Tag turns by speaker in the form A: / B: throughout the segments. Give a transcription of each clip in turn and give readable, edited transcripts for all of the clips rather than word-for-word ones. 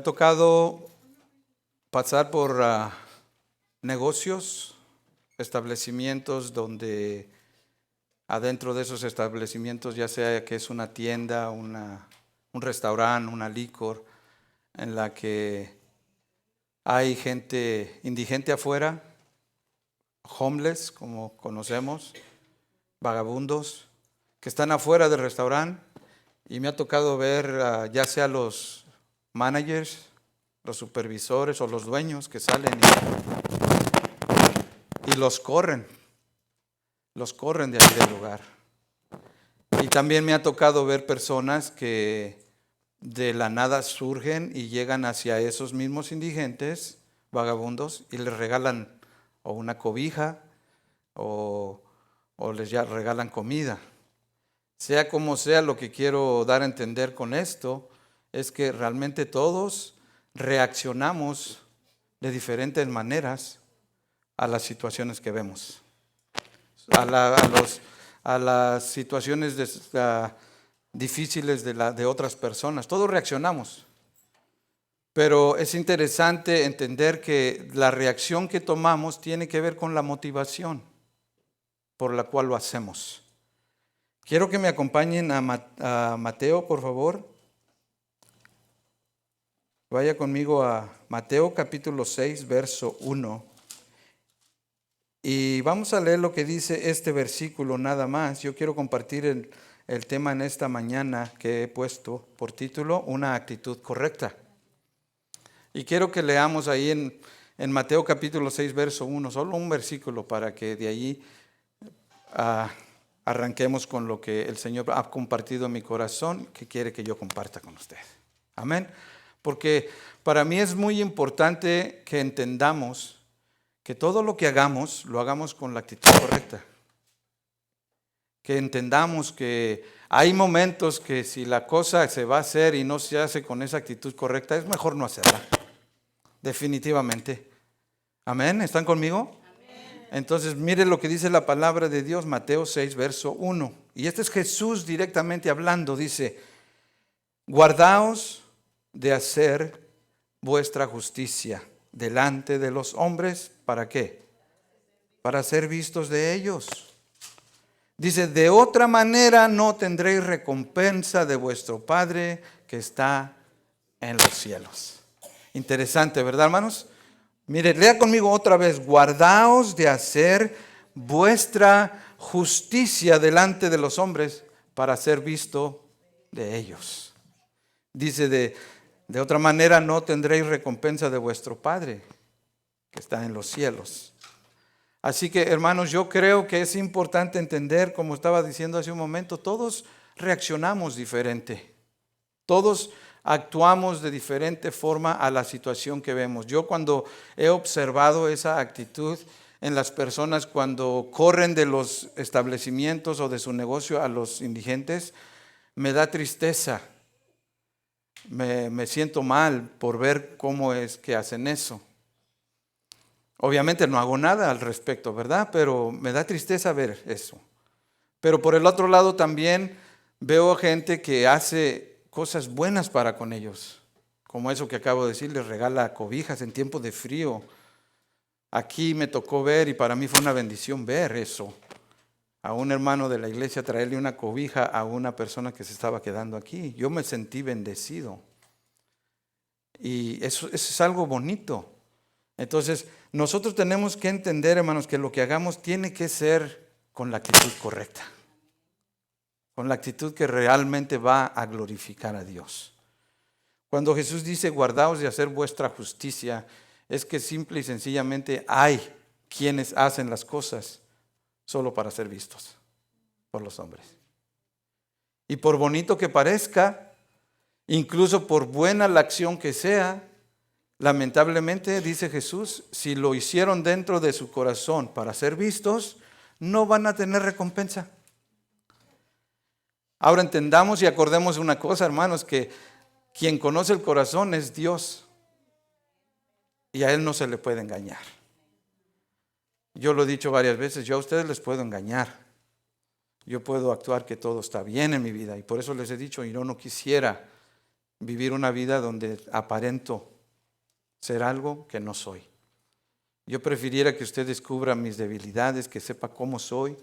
A: tocado pasar por negocios, establecimientos donde adentro de esos establecimientos, ya sea que es una tienda, un restaurante, una licor, en la que hay gente indigente afuera, homeless, como conocemos, vagabundos, que están afuera del restaurante, y me ha tocado ver ya sea los managers, los supervisores o los dueños que salen y los corren de ahí del lugar. Y también me ha tocado ver personas que de la nada surgen y llegan hacia esos mismos indigentes, vagabundos, y les regalan o una cobija o les ya regalan comida. Sea como sea, lo que quiero dar a entender con esto es que realmente todos reaccionamos de diferentes maneras a las situaciones que vemos, a las situaciones difíciles de otras personas. Todos reaccionamos, pero es interesante entender que la reacción que tomamos tiene que ver con la motivación por la cual lo hacemos. Quiero que me acompañen a Mateo, por favor. Vaya conmigo a Mateo capítulo 6, verso 1. Y vamos a leer lo que dice este versículo nada más. Yo quiero compartir el tema en esta mañana que he puesto por título, una actitud correcta. Y quiero que leamos ahí en Mateo capítulo 6, verso 1, solo un versículo para que de allí arranquemos con lo que el Señor ha compartido en mi corazón, que quiere que yo comparta con usted. Amén. Porque para mí es muy importante que entendamos que todo lo que hagamos, lo hagamos con la actitud correcta. Que entendamos que hay momentos que si la cosa se va a hacer y no se hace con esa actitud correcta, es mejor no hacerla. Definitivamente. Amén. ¿Están conmigo? Entonces, mire lo que dice la palabra de Dios, Mateo 6, verso 1. Y este es Jesús directamente hablando. Dice, guardaos de hacer vuestra justicia delante de los hombres. ¿Para qué? Para ser vistos de ellos. Dice, de otra manera no tendréis recompensa de vuestro Padre que está en los cielos. Interesante, ¿verdad, hermanos? Mire, lea conmigo otra vez. Guardaos de hacer vuestra justicia delante de los hombres para ser visto de ellos. Dice, de otra manera no tendréis recompensa de vuestro Padre que está en los cielos. Así que, hermanos, yo creo que es importante entender, como estaba diciendo hace un momento, todos reaccionamos diferente. Todos actuamos de diferente forma a la situación que vemos. Yo cuando he observado esa actitud en las personas cuando corren de los establecimientos o de su negocio a los indigentes, me da tristeza. Me siento mal por ver cómo es que hacen eso. Obviamente no hago nada al respecto, ¿verdad? Pero me da tristeza ver eso. Pero por el otro lado también veo gente que hace cosas buenas para con ellos, como eso que acabo de decir, les regala cobijas en tiempo de frío. Aquí me tocó ver y para mí fue una bendición ver eso. A un hermano de la iglesia traerle una cobija a una persona que se estaba quedando aquí. Yo me sentí bendecido. Y eso es algo bonito. Entonces, nosotros tenemos que entender, hermanos, que lo que hagamos tiene que ser con la actitud correcta. Con la actitud que realmente va a glorificar a Dios. Cuando Jesús dice, guardaos de hacer vuestra justicia, es que simple y sencillamente hay quienes hacen las cosas solo para ser vistos por los hombres. Y por bonito que parezca, incluso por buena la acción que sea, lamentablemente, dice Jesús, si lo hicieron dentro de su corazón para ser vistos, no van a tener recompensa. Ahora entendamos y acordemos una cosa, hermanos, que quien conoce el corazón es Dios y a Él no se le puede engañar. Yo lo he dicho varias veces, yo a ustedes les puedo engañar. Yo puedo actuar que todo está bien en mi vida y por eso les he dicho, yo no quisiera vivir una vida donde aparento ser algo que no soy. Yo prefiriera que usted descubra mis debilidades, que sepa cómo soy,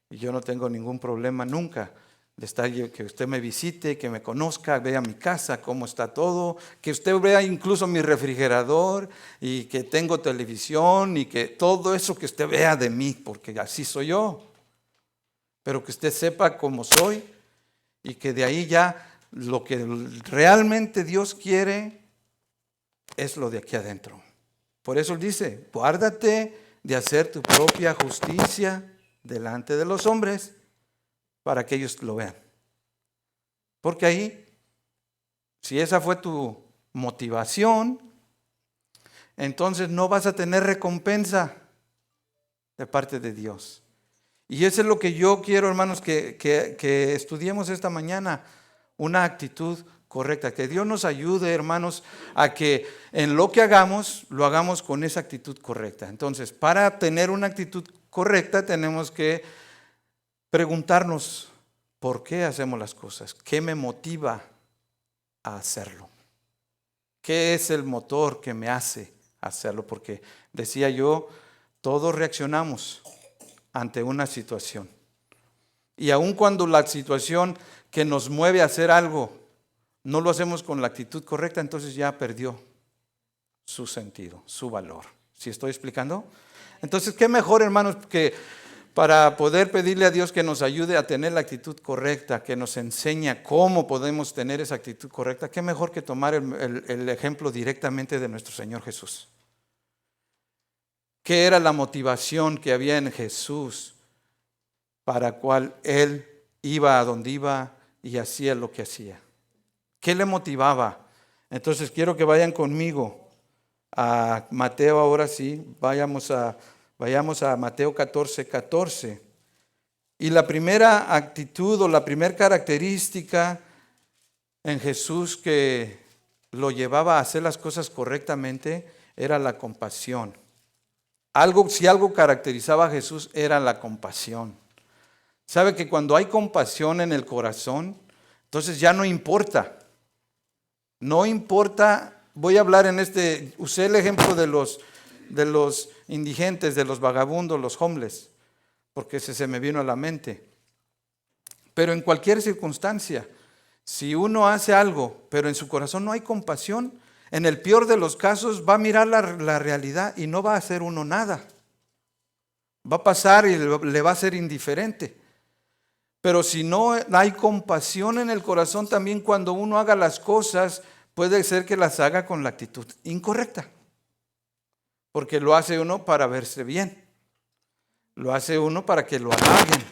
A: y yo no tengo ningún problema nunca de estar, que usted me visite, que me conozca, vea mi casa, cómo está todo, que usted vea incluso mi refrigerador y que tengo televisión y que todo eso que usted vea de mí, porque así soy yo. Pero que usted sepa cómo soy y que de ahí ya lo que realmente Dios quiere es lo de aquí adentro. Por eso Él dice, guárdate de hacer tu propia justicia delante de los hombres para que ellos lo vean. Porque ahí, si esa fue tu motivación, entonces no vas a tener recompensa de parte de Dios. Y eso es lo que yo quiero, hermanos, que estudiemos esta mañana, una actitud correcta. Que Dios nos ayude, hermanos, a que en lo que hagamos, lo hagamos con esa actitud correcta. Entonces, para tener una actitud correcta, tenemos que preguntarnos, ¿por qué hacemos las cosas? ¿Qué me motiva a hacerlo? ¿Qué es el motor que me hace hacerlo? Porque decía yo, todos reaccionamos ante una situación. Y aun cuando la situación que nos mueve a hacer algo no lo hacemos con la actitud correcta, entonces ya perdió su sentido, su valor. ¿Sí estoy explicando? Entonces, ¿qué mejor, hermanos, que para poder pedirle a Dios que nos ayude a tener la actitud correcta, que nos enseña cómo podemos tener esa actitud correcta? ¿Qué mejor que tomar el ejemplo directamente de nuestro Señor Jesús? ¿Qué era la motivación que había en Jesús para cual Él iba a donde iba y hacía lo que hacía? ¿Qué le motivaba? Entonces quiero que vayan conmigo a Mateo, ahora sí, vayamos a Mateo 14:14. Y la primera actitud o la primera característica en Jesús que lo llevaba a hacer las cosas correctamente era la compasión. Si algo caracterizaba a Jesús era la compasión. ¿Sabe que cuando hay compasión en el corazón, entonces ya no importa? No importa, voy a hablar usé el ejemplo de los indigentes, de los vagabundos, los homeless, porque ese se me vino a la mente. Pero en cualquier circunstancia, si uno hace algo, pero en su corazón no hay compasión, en el peor de los casos va a mirar la realidad y no va a hacer uno nada. Va a pasar y le va a ser indiferente. Pero si no hay compasión en el corazón, también cuando uno haga las cosas, puede ser que las haga con la actitud incorrecta. Porque lo hace uno para verse bien. Lo hace uno para que lo halaguen,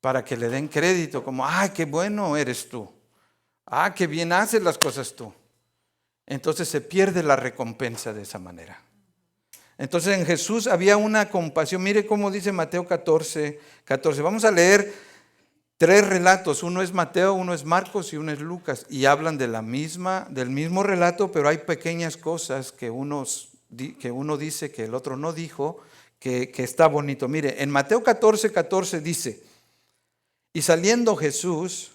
A: para que le den crédito, como, ¡ay, qué bueno eres tú! ¡Ah, qué bien haces las cosas tú! Entonces se pierde la recompensa de esa manera. Entonces en Jesús había una compasión. Mire cómo dice Mateo 14:14. Vamos a leer 3 relatos. Uno es Mateo, uno es Marcos y uno es Lucas. Y hablan del mismo relato, pero hay pequeñas cosas que uno dice que el otro no dijo, que está bonito. Mire, en Mateo 14:14 dice, y saliendo Jesús,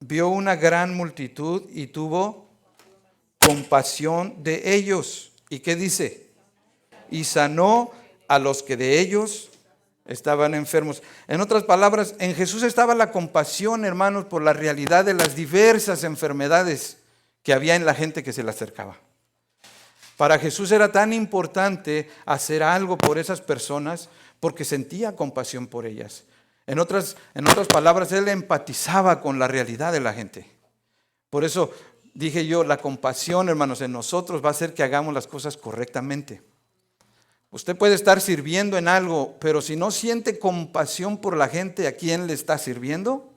A: vio una gran multitud y tuvo compasión de ellos. ¿Y qué dice? Y sanó a los que de ellos estaban enfermos. En otras palabras, en Jesús estaba la compasión, hermanos, por la realidad de las diversas enfermedades que había en la gente que se le acercaba. Para Jesús era tan importante hacer algo por esas personas porque sentía compasión por ellas. En otras palabras, Él empatizaba con la realidad de la gente. Por eso dije yo, la compasión, hermanos, en nosotros va a hacer que hagamos las cosas correctamente. Usted puede estar sirviendo en algo, pero si no siente compasión por la gente a quien le está sirviendo,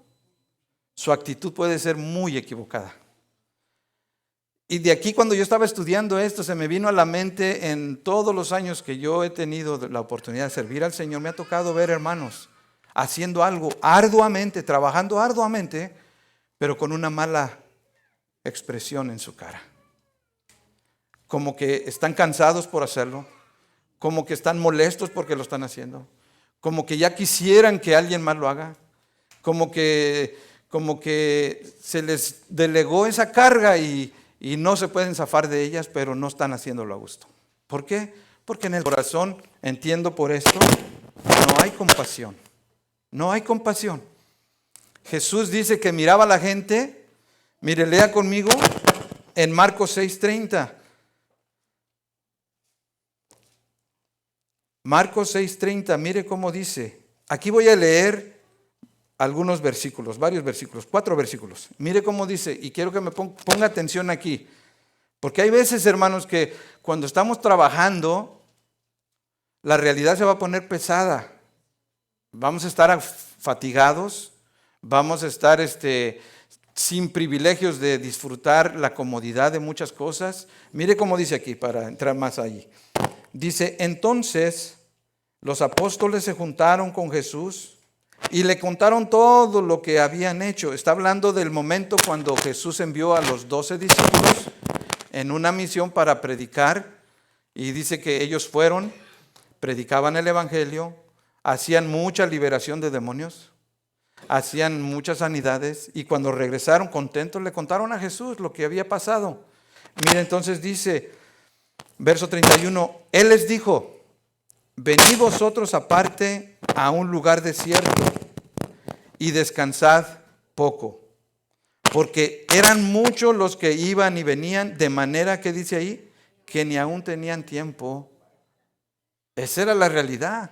A: su actitud puede ser muy equivocada. Y de aquí, cuando yo estaba estudiando esto, se me vino a la mente, en todos los años que yo he tenido la oportunidad de servir al Señor, me ha tocado ver hermanos haciendo algo arduamente, trabajando arduamente, pero con una mala expresión en su cara. Como que están cansados por hacerlo, como que están molestos porque lo están haciendo, como que ya quisieran que alguien más lo haga, como que como que se les delegó esa carga y no se pueden zafar de ellas, pero no están haciéndolo a gusto. ¿Por qué? Porque en el corazón, entiendo por esto, no hay compasión. No hay compasión. Jesús dice que miraba a la gente. Mire, lea conmigo en Marcos 6:30. Marcos 6:30, mire cómo dice. Aquí voy a leer algunos versículos, varios versículos, 4 versículos. Mire cómo dice, y quiero que me ponga atención aquí. Porque hay veces, hermanos, que cuando estamos trabajando, la realidad se va a poner pesada. Vamos a estar fatigados, vamos a estar sin privilegios de disfrutar la comodidad de muchas cosas. Mire cómo dice aquí, para entrar más allí. Dice, entonces los apóstoles se juntaron con Jesús y le contaron todo lo que habían hecho. Está hablando del momento cuando Jesús envió a los 12 discípulos en una misión para predicar, y dice que ellos fueron, predicaban el evangelio, hacían mucha liberación de demonios, hacían muchas sanidades, y cuando regresaron contentos le contaron a Jesús lo que había pasado. Mire, entonces dice, verso 31, Él les dijo, venid vosotros aparte a un lugar desierto y descansad poco, porque eran muchos los que iban y venían, de manera que dice ahí, que ni aún tenían tiempo. Esa era la realidad.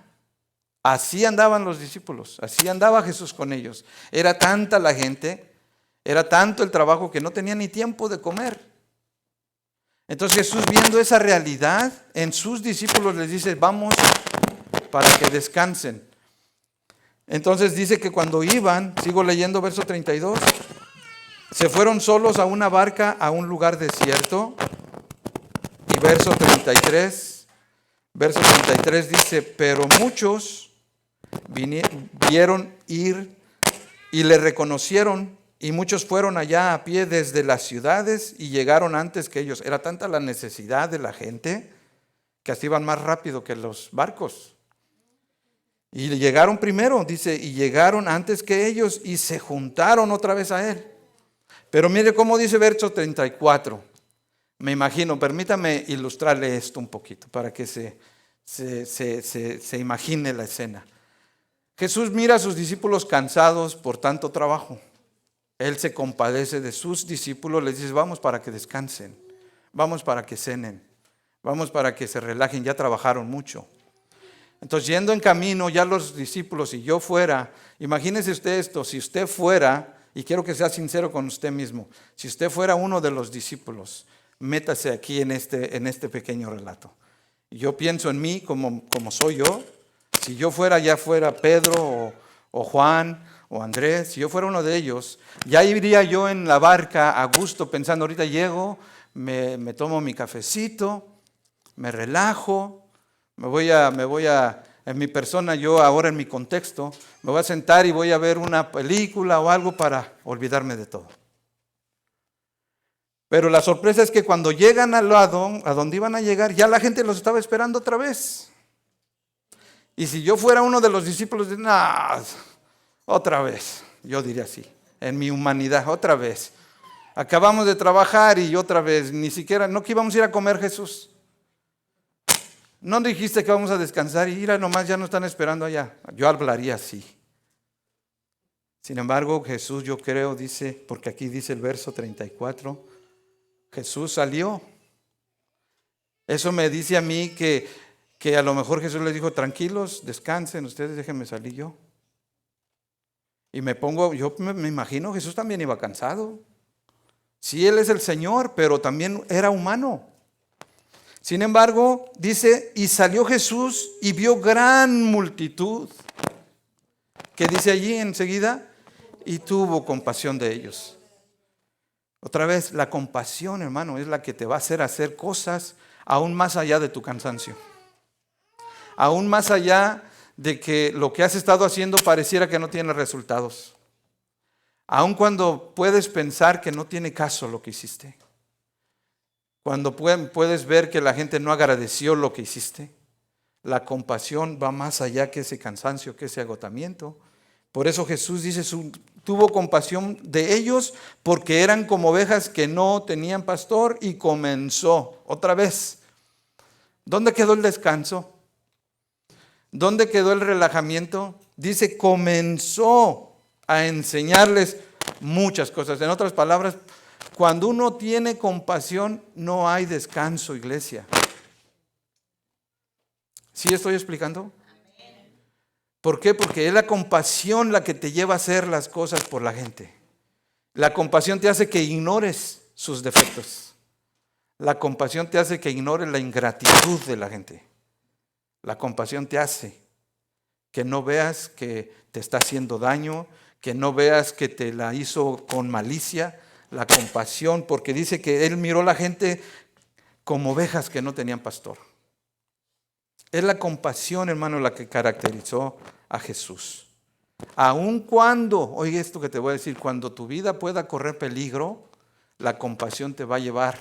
A: Así andaban los discípulos, así andaba Jesús con ellos. Era tanta la gente, era tanto el trabajo que no tenía ni tiempo de comer. Entonces Jesús, viendo esa realidad en sus discípulos, les dice, vamos para que descansen. Entonces dice que cuando iban, sigo leyendo verso 32, se fueron solos a una barca a un lugar desierto. Y verso 33 dice, pero muchos vieron ir y le reconocieron, y muchos fueron allá a pie desde las ciudades y llegaron antes que ellos. Era tanta la necesidad de la gente que así iban más rápido que los barcos. Y llegaron primero, dice, y llegaron antes que ellos y se juntaron otra vez a él. Pero mire cómo dice verso 34. Me imagino, permítame ilustrarle esto un poquito para que se imagine la escena. Jesús mira a sus discípulos cansados por tanto trabajo. Él se compadece de sus discípulos, les dice, vamos para que descansen, vamos para que cenen, vamos para que se relajen, ya trabajaron mucho. Entonces, yendo en camino, ya los discípulos, si yo fuera, imagínese usted esto, si usted fuera, y quiero que sea sincero con usted mismo, si usted fuera uno de los discípulos, métase aquí en este pequeño relato. Yo pienso en mí como soy yo. Si yo fuera, ya fuera Pedro o Juan o Andrés, si yo fuera uno de ellos, ya iría yo en la barca a gusto pensando, ahorita llego, me tomo mi cafecito, me relajo, me voy a, en mi persona, yo ahora en mi contexto, me voy a sentar y voy a ver una película o algo para olvidarme de todo. Pero la sorpresa es que cuando llegan al lado, a donde iban a llegar, ya la gente los estaba esperando otra vez. Y si yo fuera uno de los discípulos, otra vez, yo diría así, en mi humanidad, otra vez. Acabamos de trabajar y otra vez, ni siquiera, no que íbamos a ir a comer, Jesús. No dijiste que vamos a descansar y mira nomás, ya nos están esperando allá. Yo hablaría así. Sin embargo, Jesús, yo creo, dice, porque aquí dice el verso 34, Jesús salió. Eso me dice a mí que a lo mejor Jesús les dijo, tranquilos, descansen, ustedes déjenme salir yo. Y yo me imagino, Jesús también iba cansado. Sí, Él es el Señor, pero también era humano. Sin embargo, dice, y salió Jesús y vio gran multitud, que dice allí enseguida, y tuvo compasión de ellos. Otra vez, la compasión, hermano, es la que te va a hacer cosas aún más allá de tu cansancio. Aún más allá de que lo que has estado haciendo pareciera que no tiene resultados. Aún cuando puedes pensar que no tiene caso lo que hiciste. Cuando puedes ver que la gente no agradeció lo que hiciste. La compasión va más allá que ese cansancio, que ese agotamiento. Por eso Jesús dice, tuvo compasión de ellos porque eran como ovejas que no tenían pastor y comenzó otra vez. ¿Dónde quedó el descanso? ¿Dónde quedó el relajamiento? Dice, comenzó a enseñarles muchas cosas. En otras palabras, cuando uno tiene compasión, no hay descanso, iglesia. ¿Sí estoy explicando? ¿Por qué? Porque es la compasión la que te lleva a hacer las cosas por la gente. La compasión te hace que ignores sus defectos. La compasión te hace que ignores la ingratitud de la gente. La compasión te hace que no veas que te está haciendo daño, que no veas que te la hizo con malicia. La compasión, porque dice que él miró a la gente como ovejas que no tenían pastor. Es la compasión, hermano, la que caracterizó a Jesús. Aun cuando, oye esto que te voy a decir, cuando tu vida pueda correr peligro, la compasión te va a llevar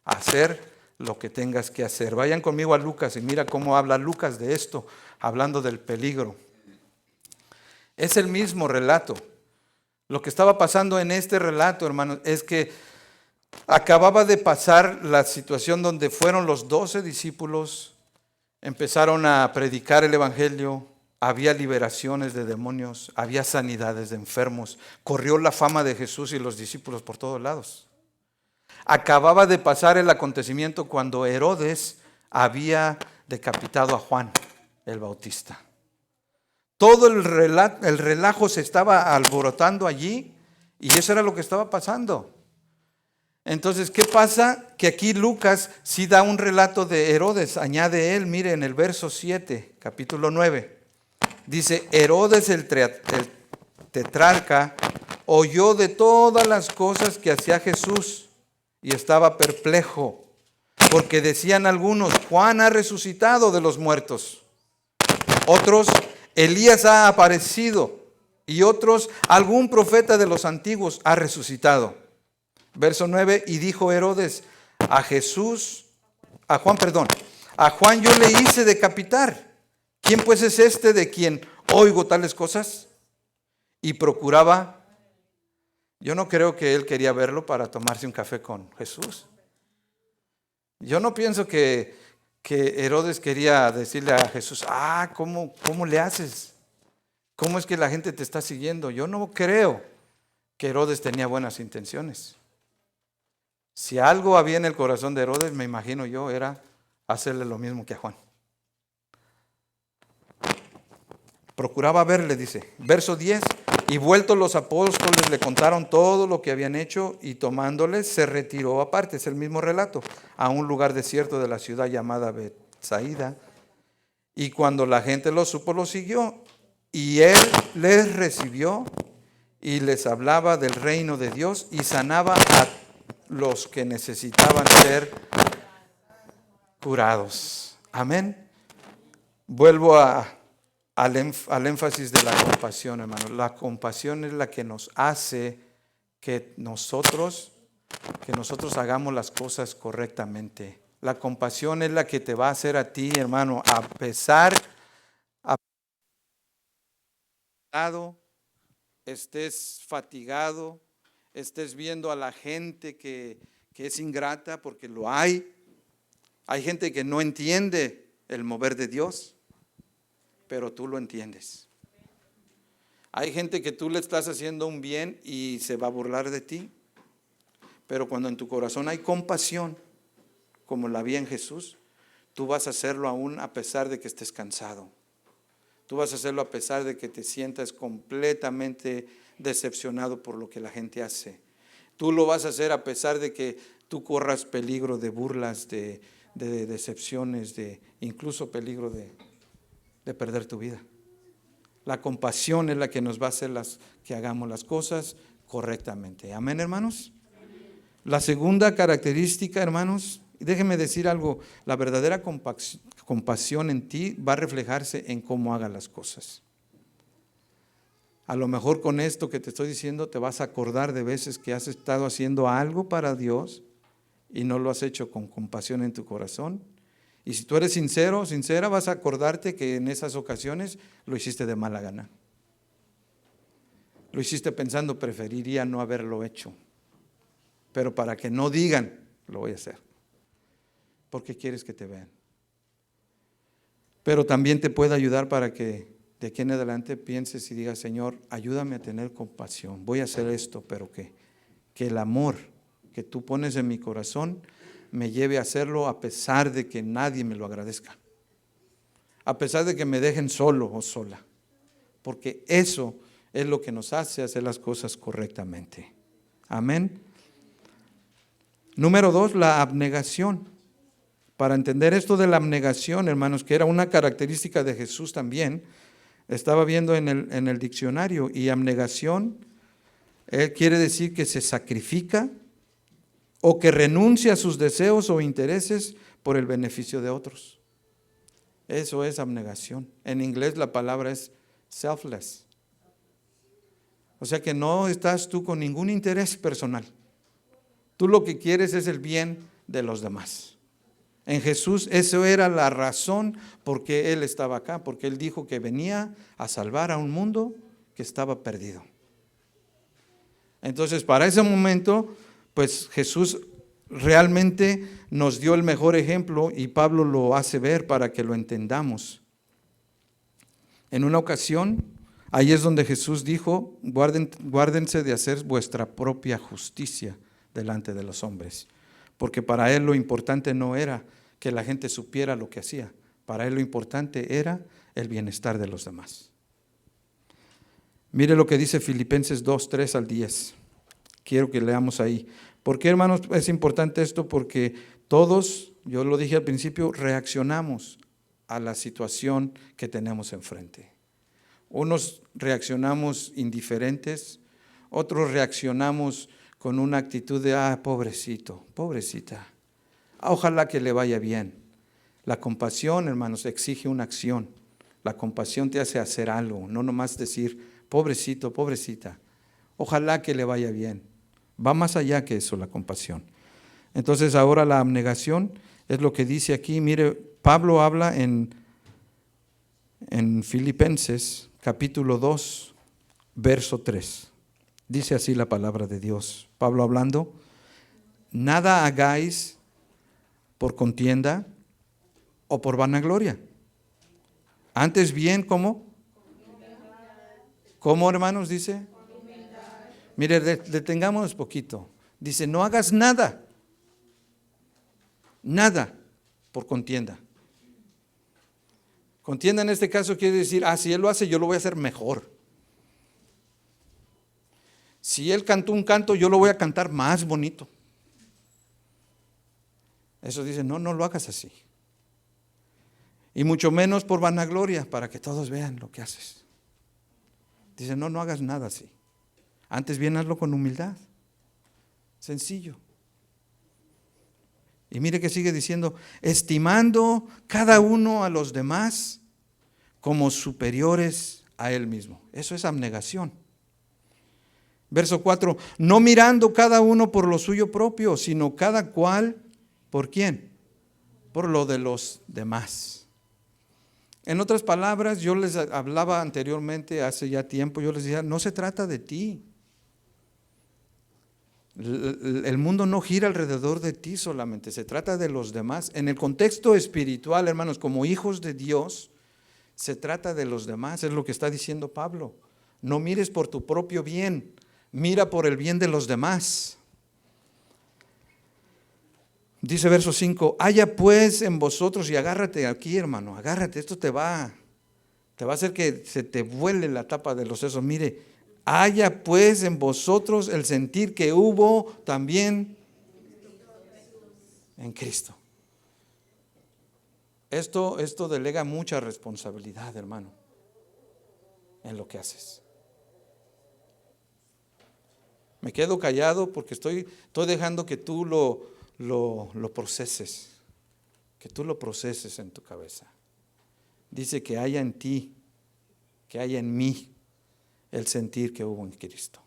A: a hacer lo que tengas que hacer. Vayan conmigo a Lucas y mira cómo habla Lucas de esto, hablando del peligro. Es el mismo relato. Lo que estaba pasando en este relato, hermanos, es que acababa de pasar la situación donde fueron los 12 discípulos, empezaron a predicar el evangelio, había liberaciones de demonios, había sanidades de enfermos, corrió la fama de Jesús y los discípulos por todos lados. Acababa de pasar el acontecimiento cuando Herodes había decapitado a Juan el Bautista. Todo el relajo se estaba alborotando allí y eso era lo que estaba pasando. Entonces, ¿qué pasa? Que aquí Lucas sí da un relato de Herodes, añade él, mire en el verso 7, capítulo 9. Dice, Herodes el tetrarca oyó de todas las cosas que hacía Jesús y estaba perplejo, porque decían algunos, Juan ha resucitado de los muertos. Otros, Elías ha aparecido. Y otros, algún profeta de los antiguos ha resucitado. Verso 9, y dijo Herodes a Juan yo le hice decapitar. ¿Quién pues es este de quien oigo tales cosas? Y procuraba, yo no creo que él quería verlo para tomarse un café con Jesús. Yo no pienso que Herodes quería decirle a Jesús, ¿cómo le haces? ¿Cómo es que la gente te está siguiendo? Yo no creo que Herodes tenía buenas intenciones. Si algo había en el corazón de Herodes, me imagino yo, era hacerle lo mismo que a Juan. Procuraba verle, dice. Verso 10. Y vueltos los apóstoles le contaron todo lo que habían hecho y tomándoles se retiró aparte, es el mismo relato, a un lugar desierto de la ciudad llamada Betsaida. Y cuando la gente lo supo, lo siguió. Y él les recibió y les hablaba del reino de Dios y sanaba a los que necesitaban ser curados. Amén. Vuelvo al énfasis de la compasión, hermano. La compasión es la que nos hace que nosotros hagamos las cosas correctamente. La compasión es la que te va a hacer a ti, hermano, a pesar estés fatigado, estés viendo a la gente que es ingrata, porque lo hay. Hay gente que no entiende el mover de Dios, pero tú lo entiendes. Hay gente que tú le estás haciendo un bien y se va a burlar de ti, pero cuando en tu corazón hay compasión, como la había en Jesús, tú vas a hacerlo aún a pesar de que estés cansado. Tú vas a hacerlo a pesar de que te sientas completamente decepcionado por lo que la gente hace. Tú lo vas a hacer a pesar de que tú corras peligro de burlas, de decepciones, de incluso peligro de perder tu vida. La compasión es la que nos va a hacer que hagamos las cosas correctamente. Amén, hermanos. La segunda característica, hermanos, déjenme decir algo, la verdadera compasión en ti va a reflejarse en cómo hagas las cosas. A lo mejor con esto que te estoy diciendo te vas a acordar de veces que has estado haciendo algo para Dios y no lo has hecho con compasión en tu corazón. Y si tú eres sincero, sincera, vas a acordarte que en esas ocasiones lo hiciste de mala gana. Lo hiciste pensando, preferiría no haberlo hecho. Pero para que no digan, lo voy a hacer. Porque quieres que te vean. Pero también te puede ayudar para que de aquí en adelante pienses y digas, Señor, ayúdame a tener compasión. Voy a hacer esto, pero que el amor que tú pones en mi corazón me lleve a hacerlo a pesar de que nadie me lo agradezca. A pesar de que me dejen solo o sola. Porque eso es lo que nos hace hacer las cosas correctamente. Amén. Número 2, la abnegación. Para entender esto de la abnegación, hermanos, que era una característica de Jesús también, estaba viendo en el diccionario, y abnegación quiere decir que se sacrifica o que renuncia a sus deseos o intereses por el beneficio de otros. Eso es abnegación. En inglés la palabra es selfless. O sea que no estás tú con ningún interés personal. Tú lo que quieres es el bien de los demás. En Jesús eso era la razón por qué Él estaba acá, porque Él dijo que venía a salvar a un mundo que estaba perdido. Entonces, para ese momento, pues Jesús realmente nos dio el mejor ejemplo y Pablo lo hace ver para que lo entendamos. En una ocasión, ahí es donde Jesús dijo, guárdense de hacer vuestra propia justicia delante de los hombres, porque para Él lo importante no era que la gente supiera lo que hacía, para Él lo importante era el bienestar de los demás. Mire lo que dice Filipenses 2, 3 al 10. Quiero que leamos ahí. ¿Por qué, hermanos, es importante esto? Porque todos, yo lo dije al principio, reaccionamos a la situación que tenemos enfrente. Unos reaccionamos indiferentes, otros reaccionamos con una actitud de, pobrecito, pobrecita, ojalá que le vaya bien. La compasión, hermanos, exige una acción. La compasión te hace hacer algo, no nomás decir, pobrecito, pobrecita, ojalá que le vaya bien. Va más allá que eso la compasión. Entonces ahora la abnegación es lo que dice aquí. Mire, Pablo habla en Filipenses capítulo 2, verso 3. Dice así la palabra de Dios. Pablo hablando, nada hagáis por contienda o por vanagloria. Antes bien, ¿cómo? ¿Cómo, hermanos? Dice. Mire, detengámonos poquito. Dice, no hagas nada. Nada por contienda. Contienda en este caso quiere decir, si él lo hace, yo lo voy a hacer mejor. Si él cantó un canto, yo lo voy a cantar más bonito. Eso dice, no lo hagas así. Y mucho menos por vanagloria, para que todos vean lo que haces. Dice, no hagas nada así. Antes bien hazlo con humildad. Sencillo. Y mire que sigue diciendo, estimando cada uno a los demás como superiores a él mismo. Eso es abnegación. Verso 4, no mirando cada uno por lo suyo propio, sino cada cual, ¿por quién? Por lo de los demás. En otras palabras, yo les hablaba anteriormente, hace ya tiempo, yo les decía, no se trata de ti. El mundo no gira alrededor de ti solamente, se trata de los demás. En el contexto espiritual, hermanos, como hijos de Dios, se trata de los demás, es lo que está diciendo Pablo. No mires por tu propio bien, mira por el bien de los demás. Dice verso 5, haya pues en vosotros, y agárrate aquí, hermano, agárrate, esto te va a hacer que se te vuele la tapa de los sesos. Mire, haya pues en vosotros el sentir que hubo también en Cristo. Esto delega mucha responsabilidad, hermano, en lo que haces. Me quedo callado porque estoy dejando que tú lo proceses, que tú lo proceses en tu cabeza. Dice que haya en ti, que haya en mí el sentir que hubo en Cristo.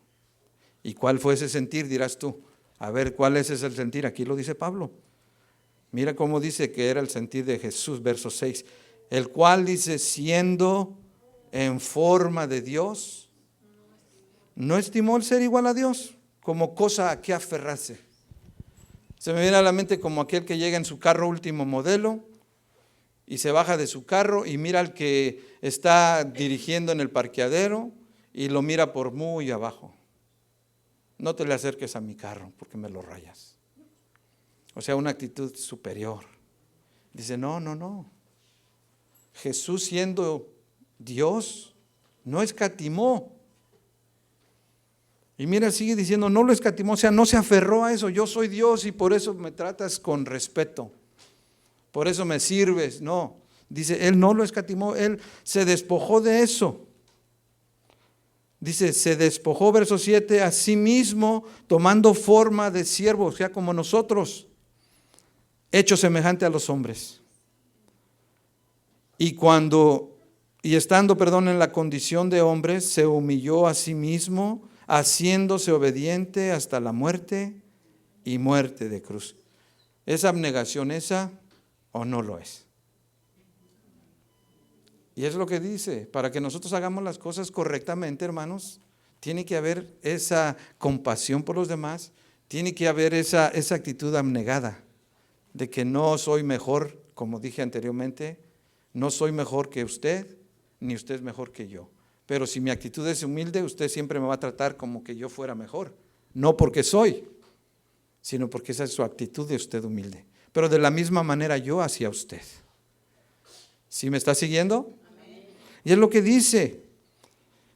A: ¿Y cuál fue ese sentir? Dirás tú. A ver, ¿cuál es ese sentir? Aquí lo dice Pablo. Mira cómo dice que era el sentir de Jesús, verso 6. El cual dice, siendo en forma de Dios, No estimó el ser igual a Dios como cosa a que aferrarse. Se me viene a la mente como aquel que llega en su carro último modelo y se baja de su carro y mira al que está dirigiendo en el parqueadero y lo mira por muy abajo. No te le acerques a mi carro porque me lo rayas. O sea, una actitud superior. Dice, no. Jesús, siendo Dios, no escatimó. Y mira, sigue diciendo, no lo escatimó, o sea, no se aferró a eso. Yo soy Dios y por eso me tratas con respeto. Por eso me sirves. No, dice, Él no lo escatimó, Él se despojó de eso. Dice, se despojó, verso 7, a sí mismo, tomando forma de siervo, o sea, como nosotros, hecho semejante a los hombres. Y estando en la condición de hombre, se humilló a sí mismo, haciéndose obediente hasta la muerte y muerte de cruz. ¿Es abnegación esa o no lo es? Y es lo que dice, para que nosotros hagamos las cosas correctamente, hermanos, tiene que haber esa compasión por los demás, tiene que haber esa actitud abnegada, de que no soy mejor, como dije anteriormente, no soy mejor que usted, ni usted es mejor que yo. Pero si mi actitud es humilde, usted siempre me va a tratar como que yo fuera mejor. No porque soy, sino porque esa es su actitud de usted humilde. Pero de la misma manera yo hacia usted. ¿Sí me está siguiendo? Amén. Y es lo que dice.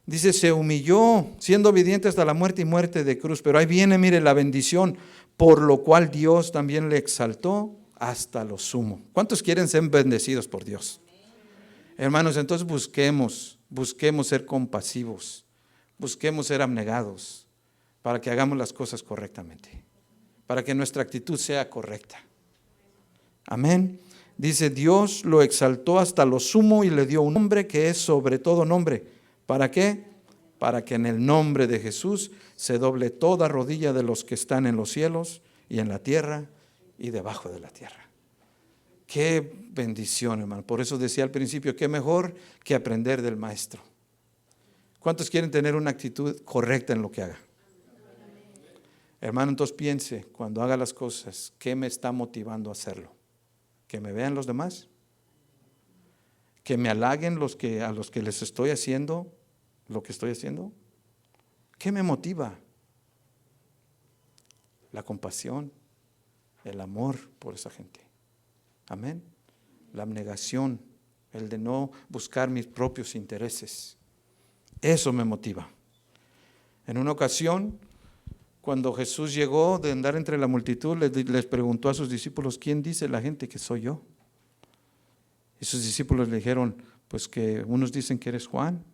A: Dice, se humilló, siendo obediente hasta la muerte y muerte de cruz. Pero ahí viene, mire, la bendición, por lo cual Dios también le exaltó hasta lo sumo. ¿Cuántos quieren ser bendecidos por Dios? Hermanos, entonces busquemos ser compasivos, busquemos ser abnegados para que hagamos las cosas correctamente, para que nuestra actitud sea correcta. Amén. Dice, Dios lo exaltó hasta lo sumo y le dio un nombre que es sobre todo nombre. ¿Para qué? Para que en el nombre de Jesús se doble toda rodilla de los que están en los cielos y en la tierra y debajo de la tierra. Qué bendición, hermano. Por eso decía al principio, qué mejor que aprender del maestro. ¿Cuántos quieren tener una actitud correcta en lo que haga? Hermano, entonces piense, cuando haga las cosas, ¿qué me está motivando a hacerlo? ¿Que me vean los demás? ¿Que me halaguen a los que les estoy haciendo lo que estoy haciendo? ¿Qué me motiva? La compasión, el amor por esa gente. Amén. La abnegación, el de no buscar mis propios intereses. Eso me motiva. En una ocasión, cuando Jesús llegó de andar entre la multitud, les preguntó a sus discípulos, ¿quién dice la gente que soy yo? Y sus discípulos le dijeron, pues que unos dicen que eres Juan,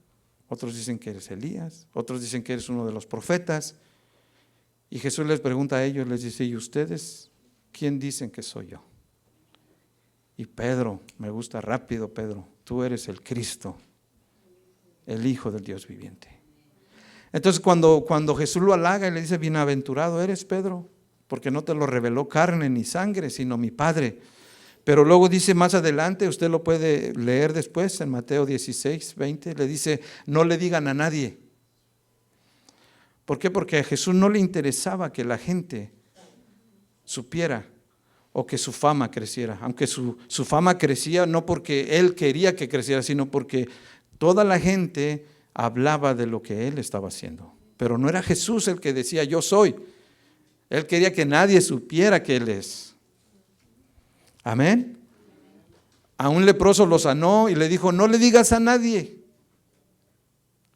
A: otros dicen que eres Elías, otros dicen que eres uno de los profetas. Y Jesús les pregunta a ellos, les dice, ¿y ustedes quién dicen que soy yo? Y Pedro, me gusta rápido Pedro, tú eres el Cristo, el Hijo del Dios viviente. Entonces cuando Jesús lo halaga y le dice, bienaventurado eres Pedro, porque no te lo reveló carne ni sangre, sino mi Padre. Pero luego dice más adelante, usted lo puede leer después en Mateo 16, 20, le dice, no le digan a nadie. ¿Por qué? Porque a Jesús no le interesaba que la gente supiera o que su fama creciera, aunque su fama crecía no porque Él quería que creciera, sino porque toda la gente hablaba de lo que Él estaba haciendo. Pero no era Jesús el que decía, yo soy. Él quería que nadie supiera que Él es. Amén. A un leproso lo sanó y le dijo, no le digas a nadie.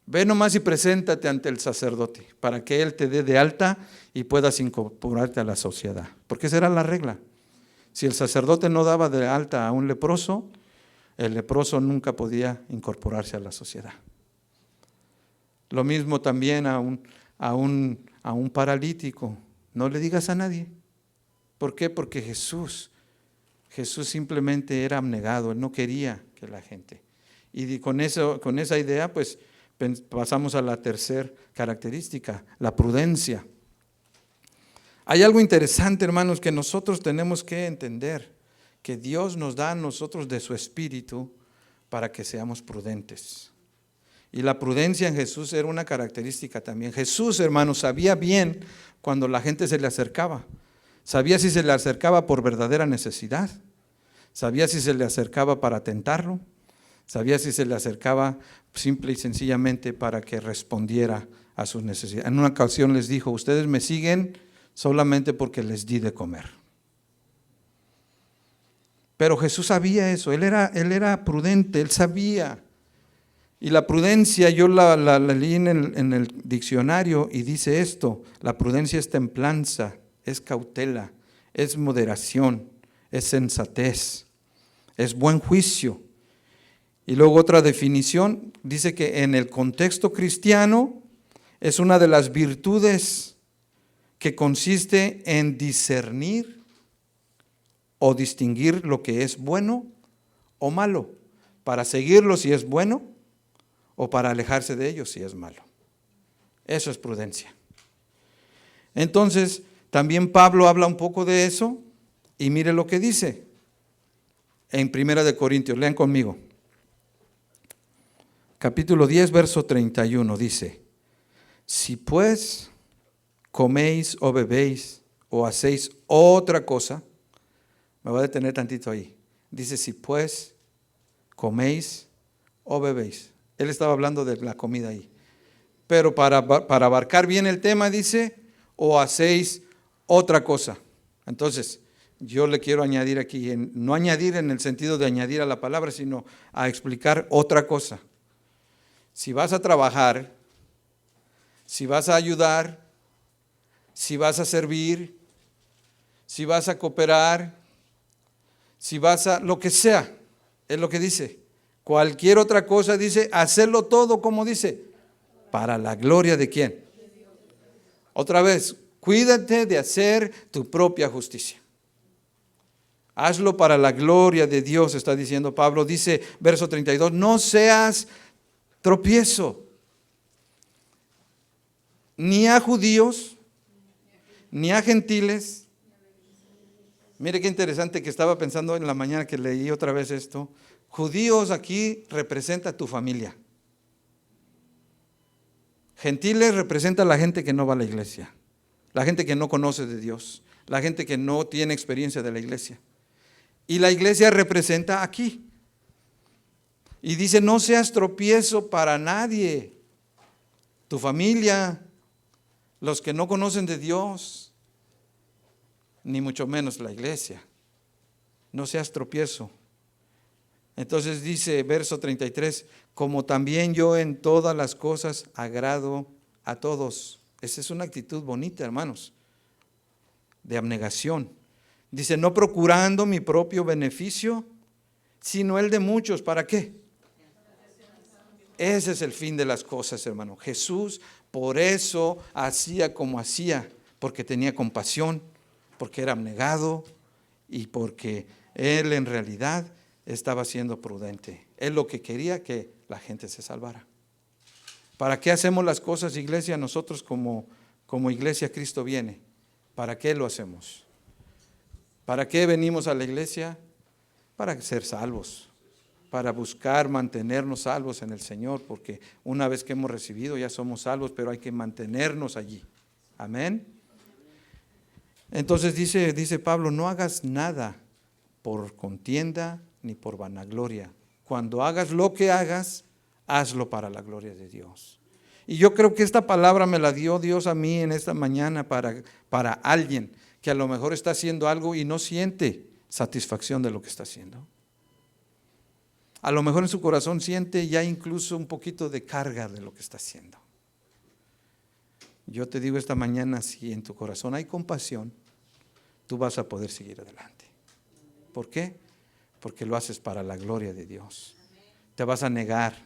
A: Ve nomás y preséntate ante el sacerdote para que Él te dé de alta y puedas incorporarte a la sociedad. Porque esa era la regla. Si el sacerdote no daba de alta a un leproso, el leproso nunca podía incorporarse a la sociedad. Lo mismo también a un paralítico. No le digas a nadie. ¿Por qué? Porque Jesús simplemente era abnegado. Él no quería que la gente. Y con esa idea, pues pasamos a la tercera característica, la prudencia. Hay algo interesante, hermanos, que nosotros tenemos que entender, que Dios nos da a nosotros de su Espíritu para que seamos prudentes. Y la prudencia en Jesús era una característica también. Jesús, hermanos, sabía bien cuando la gente se le acercaba. Sabía si se le acercaba por verdadera necesidad. Sabía si se le acercaba para tentarlo. Sabía si se le acercaba simple y sencillamente para que respondiera a sus necesidades. En una ocasión les dijo: ustedes me siguen solamente porque les di de comer. Pero Jesús sabía eso, él era prudente, él sabía. Y la prudencia, yo la leí en el diccionario y dice esto: la prudencia es templanza, es cautela, es moderación, es sensatez, es buen juicio. Y luego otra definición, dice que en el contexto cristiano es una de las virtudes que consiste en discernir o distinguir lo que es bueno o malo, para seguirlo si es bueno o para alejarse de ello si es malo. Eso es prudencia. Entonces, también Pablo habla un poco de eso y mire lo que dice en 1 Corintios, lean conmigo. Capítulo 10, verso 31 dice: si pues coméis o bebéis o hacéis otra cosa, me voy a detener tantito ahí. Dice: si pues coméis o bebéis. Él estaba hablando de la comida ahí. Pero para abarcar bien el tema dice: o hacéis otra cosa. Entonces, yo le quiero añadir aquí, no añadir en el sentido de añadir a la palabra, sino a explicar otra cosa. Si vas a trabajar, si vas a ayudar, si vas a servir, si vas a cooperar, si vas a lo que sea, es lo que dice. Cualquier otra cosa dice, hacerlo todo, como dice, para la gloria de ¿quién? Otra vez, cuídate de hacer tu propia justicia. Hazlo para la gloria de Dios, está diciendo Pablo. Dice, verso 32, no seas tropiezo, ni a judíos, ni a gentiles. Mire qué interesante que estaba pensando en la mañana que leí otra vez esto. Judíos aquí representa tu familia. Gentiles representa a la gente que no va a la iglesia, la gente que no conoce de Dios, la gente que no tiene experiencia de la iglesia. Y la iglesia representa aquí. Y dice, no seas tropiezo para nadie. Tu familia, los que no conocen de Dios, ni mucho menos la iglesia. No seas tropiezo. Entonces dice, verso 33, como también yo en todas las cosas agrado a todos. Esa es una actitud bonita, hermanos, de abnegación. Dice, no procurando mi propio beneficio, sino el de muchos. ¿Para qué? Ese es el fin de las cosas, hermano. Jesús por eso hacía como hacía, porque tenía compasión, porque era abnegado y porque Él en realidad estaba siendo prudente. Él lo que quería que la gente se salvara. ¿Para qué hacemos las cosas, iglesia? Nosotros como iglesia Cristo viene. ¿Para qué lo hacemos? ¿Para qué venimos a la iglesia? Para ser salvos, para buscar mantenernos salvos en el Señor, porque una vez que hemos recibido ya somos salvos, pero hay que mantenernos allí. Amén. Entonces dice Pablo, no hagas nada por contienda ni por vanagloria. Cuando hagas lo que hagas, hazlo para la gloria de Dios. Y yo creo que esta palabra me la dio Dios a mí en esta mañana para alguien que a lo mejor está haciendo algo y no siente satisfacción de lo que está haciendo. A lo mejor en su corazón siente ya incluso un poquito de carga de lo que está haciendo. Yo te digo esta mañana, si en tu corazón hay compasión, tú vas a poder seguir adelante. ¿Por qué? Porque lo haces para la gloria de Dios. Te vas a negar,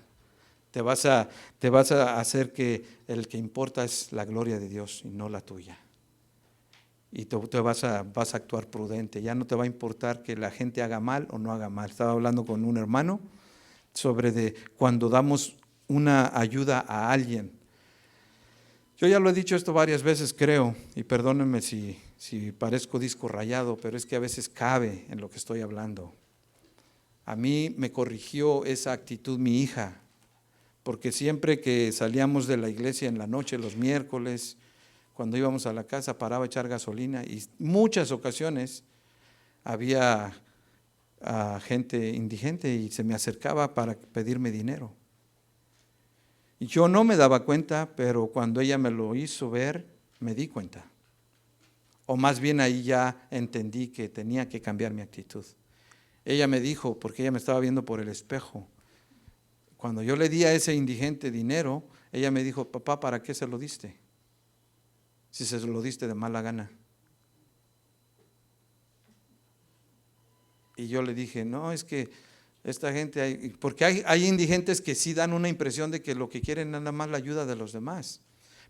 A: te vas a hacer que el que importa es la gloria de Dios y no la tuya. Y tú vas a actuar prudente. Ya no te va a importar que la gente haga mal o no haga mal. Estaba hablando con un hermano sobre de cuando damos una ayuda a alguien. Yo ya lo he dicho esto varias veces, creo, y perdónenme si parezco disco rayado, pero es que a veces cabe en lo que estoy hablando. A mí me corrigió esa actitud mi hija, porque siempre que salíamos de la iglesia en la noche, los miércoles, cuando íbamos a la casa, paraba a echar gasolina y muchas ocasiones había gente indigente y se me acercaba para pedirme dinero. Y yo no me daba cuenta, pero cuando ella me lo hizo ver, me di cuenta. O más bien ahí ya entendí que tenía que cambiar mi actitud. Ella me dijo, porque ella me estaba viendo por el espejo, cuando yo le di a ese indigente dinero, ella me dijo, papá, ¿para qué se lo diste? Si se lo diste de mala gana. Y yo le dije, no, es que esta gente, porque hay indigentes que sí dan una impresión de que lo que quieren es nada más la ayuda de los demás.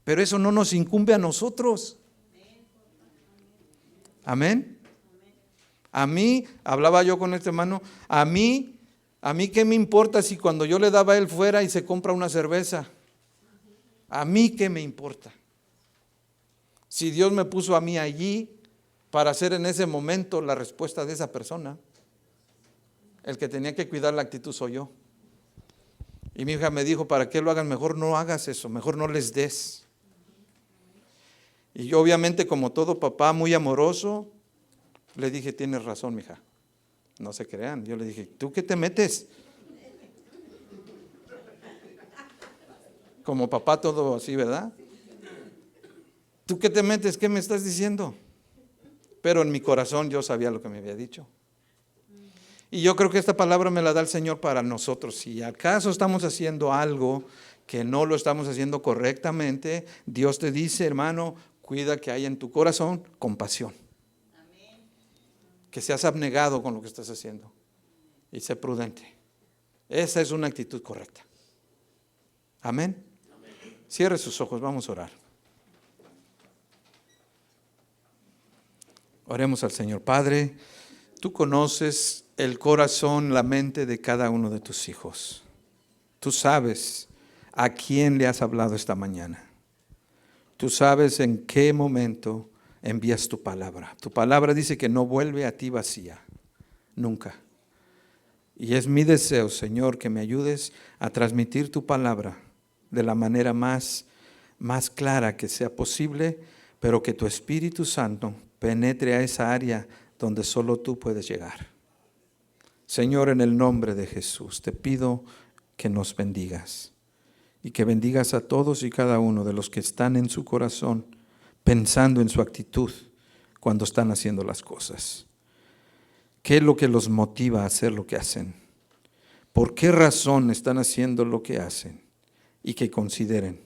A: Pero eso no nos incumbe a nosotros. Amén. A mí, hablaba yo con este hermano, a mí qué me importa si cuando yo le daba a él fuera y se compra una cerveza. A mí qué me importa. Si Dios me puso a mí allí para hacer en ese momento la respuesta de esa persona, el que tenía que cuidar la actitud soy yo. Y mi hija me dijo, ¿para qué lo hagan? Mejor no hagas eso, mejor no les des. Y yo obviamente, como todo papá muy amoroso, le dije, tienes razón, mija, no se crean. Yo le dije, ¿tú qué te metes? Como papá todo así, ¿verdad? ¿Tú qué te metes? ¿Qué me estás diciendo? Pero en mi corazón yo sabía lo que me había dicho. Y yo creo que esta palabra me la da el Señor para nosotros. Si acaso estamos haciendo algo que no lo estamos haciendo correctamente, Dios te dice, hermano, cuida que haya en tu corazón compasión. Que seas abnegado con lo que estás haciendo y sé prudente. Esa es una actitud correcta. Amén. Cierre sus ojos, vamos a orar. Oremos al Señor. Padre, tú conoces el corazón, la mente de cada uno de tus hijos. Tú sabes a quién le has hablado esta mañana. Tú sabes en qué momento envías tu palabra. Tu palabra dice que no vuelve a ti vacía, nunca. Y es mi deseo, Señor, que me ayudes a transmitir tu palabra de la manera más clara que sea posible, pero que tu Espíritu Santo penetre a esa área donde solo tú puedes llegar. Señor, en el nombre de Jesús, te pido que nos bendigas y que bendigas a todos y cada uno de los que están en su corazón pensando en su actitud cuando están haciendo las cosas. ¿Qué es lo que los motiva a hacer lo que hacen? ¿Por qué razón están haciendo lo que hacen? Y que consideren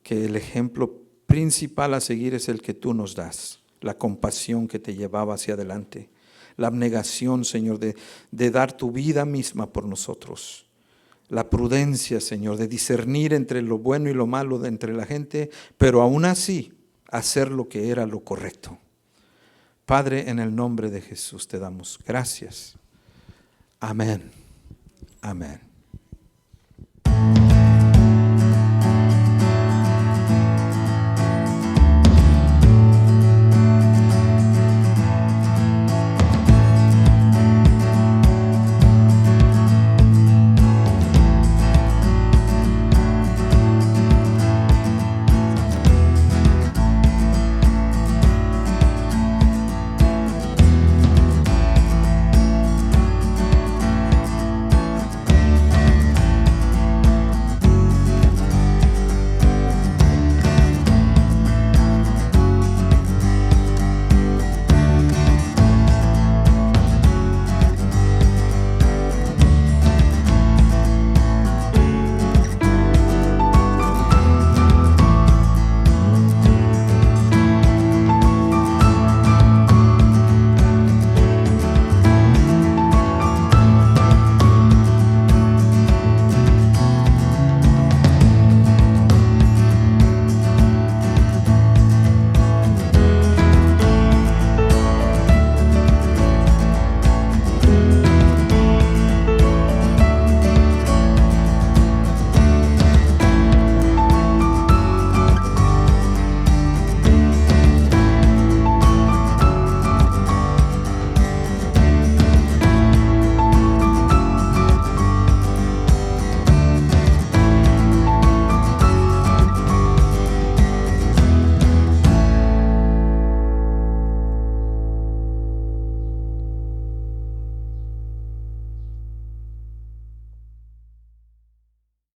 A: que el ejemplo principal a seguir es el que tú nos das, la compasión que te llevaba hacia adelante, la abnegación, Señor, de dar tu vida misma por nosotros. La prudencia, Señor, de discernir entre lo bueno y lo malo de entre la gente, pero aún así hacer lo que era lo correcto. Padre, en el nombre de Jesús te damos gracias. Amén. Amén.